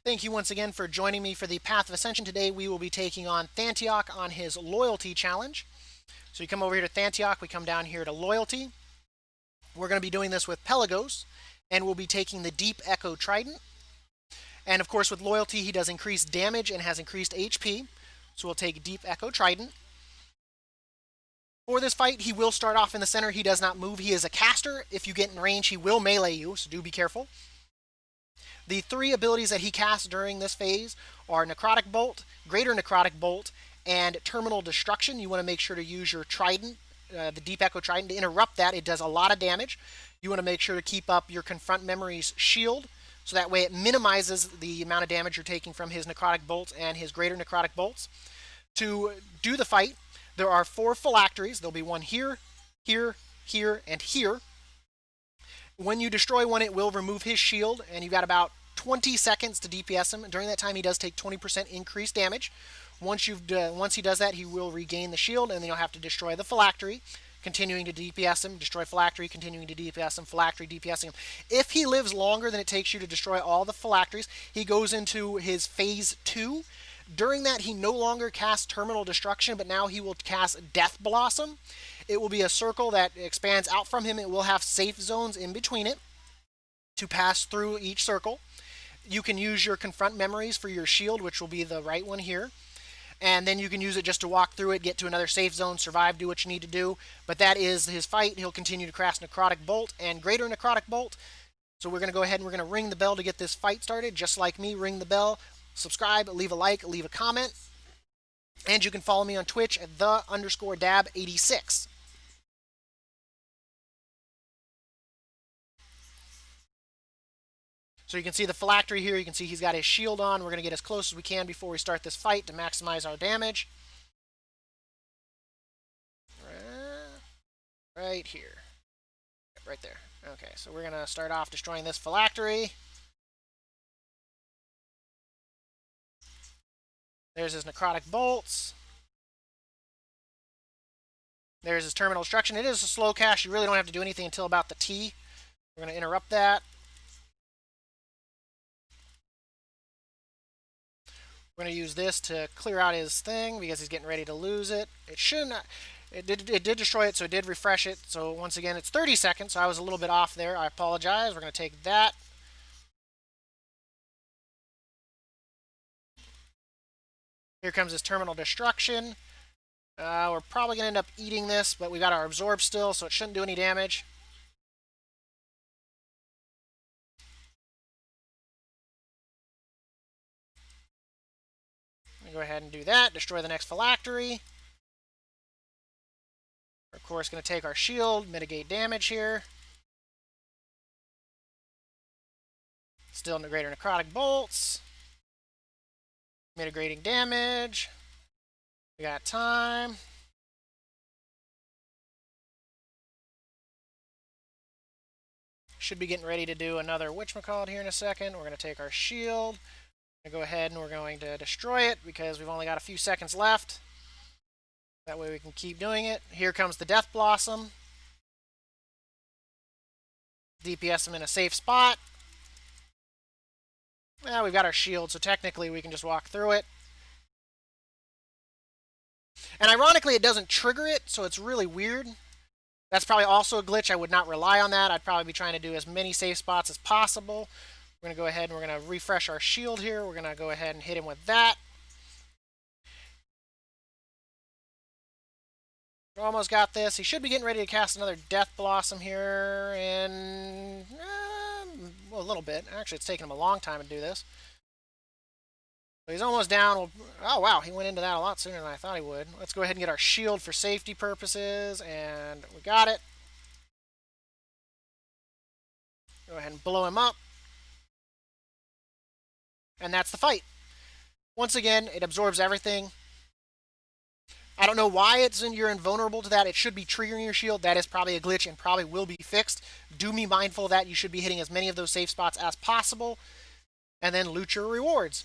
Thank you once again for joining me for the Path of Ascension. Today we will be taking on Thran'tiok on his Loyalty Challenge. So you come over here to Thran'tiok, we come down here to Loyalty. We're going to be doing this with Pelagos, and we'll be taking the Deep Echo Trident. And of course with Loyalty he does increased damage and has increased HP. So we'll take Deep Echo Trident. For this fight, he will start off in the center. He does not move. He is a caster. If you get in range, he will melee you, so do be careful. The three abilities that he casts during this phase are Necrotic Bolt, Greater Necrotic Bolt, and Terminal Destruction. You want to make sure to use your Trident, the Deep Echo Trident, to interrupt that. It does a lot of damage. You want to make sure to keep up your Confront Memory's shield, so that way it minimizes the amount of damage you're taking from his Necrotic Bolts and his Greater Necrotic Bolts. To do the fight, there are 4 phylacteries. There'll be one here, here, here, and here. When you destroy one, it will remove his shield, and you've got about 20 seconds to DPS him. During that time, he does take 20% increased damage. Once he does that, he will regain the shield, and then you'll have to destroy the phylactery, continuing to DPS him, destroy phylactery, continuing to DPS him, phylactery, DPSing him. If he lives longer than it takes you to destroy all the phylacteries, he goes into his phase 2. During that, he no longer casts Terminal Destruction, but now he will cast Death Blossom. It will be a circle that expands out from him. It will have safe zones in between it to pass through each circle. You can use your Confront Memories for your shield, which will be the right one here. And then you can use it just to walk through it, get to another safe zone, survive, do what you need to do. But that is his fight. He'll continue to cast Necrotic Bolt and Greater Necrotic Bolt. So we're going to go ahead and we're going to ring the bell to get this fight started. Just like me, ring the bell. Subscribe, leave a like, leave a comment, and you can follow me on Twitch at _Dab86. So you can see the phylactery here. You can see he's got his shield on. We're going to get as close as we can before we start this fight to maximize our damage. Right here. Right there. Okay, so we're going to start off destroying this phylactery. There's his Necrotic Bolts. There's his Terminal Destruction. It is a slow cast. You really don't have to do anything until about the T. We're going to interrupt that. We're going to use this to clear out his thing because he's getting ready to lose it. It should not. It did destroy it, so it did refresh it. So once again, it's 30 seconds, so I was a little bit off there. I apologize. We're going to take that. Here comes his Terminal Destruction. We're probably going to end up eating this, but we got our Absorb still, so it shouldn't do any damage. Let me go ahead and do that. Destroy the next phylactery. We're, of course, going to take our shield, mitigate damage here. Still in the Greater Necrotic Bolts. Mitigating damage. We got time. Should be getting ready to do another whatchamacallit here in a second. We're going to take our shield. We're going to go ahead and we're going to destroy it because we've only got a few seconds left. That way we can keep doing it. Here comes the Death Blossom. DPS him in a safe spot. Well, we've got our shield, so technically we can just walk through it. And ironically, it doesn't trigger it, so it's really weird. That's probably also a glitch. I would not rely on that. I'd probably be trying to do as many safe spots as possible. We're going to go ahead and we're going to refresh our shield here. We're going to go ahead and hit him with that. We almost got this. He should be getting ready to cast another Death Blossom here in well, a little bit. Actually, it's taken him a long time to do this. So he's almost down. Oh, wow. He went into that a lot sooner than I thought he would. Let's go ahead and get our shield for safety purposes, and we got it. Go ahead and blow him up. And that's the fight. Once again, it absorbs everything. I don't know why you're invulnerable to that. It should be triggering your shield. That is probably a glitch and probably will be fixed. Do be mindful of that. You should be hitting as many of those safe spots as possible. And then loot your rewards.